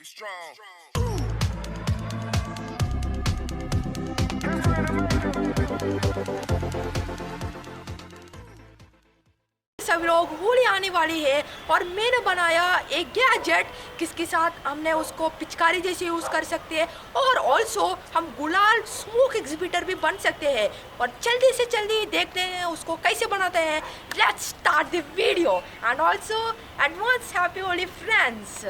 सब लोग होली आने वाली है और मैंने बनाया एक गैजेट जिसके साथ हमने उसको पिचकारी जैसे यूज़ कर सकते हैं और ऑल्सो हम गुलाल स्मोक एग्जिबिटर भी बन सकते हैं। और जल्दी से जल्दी देखते हैं उसको कैसे बनाते हैं। Let's start the video and also advance happy Holi friends.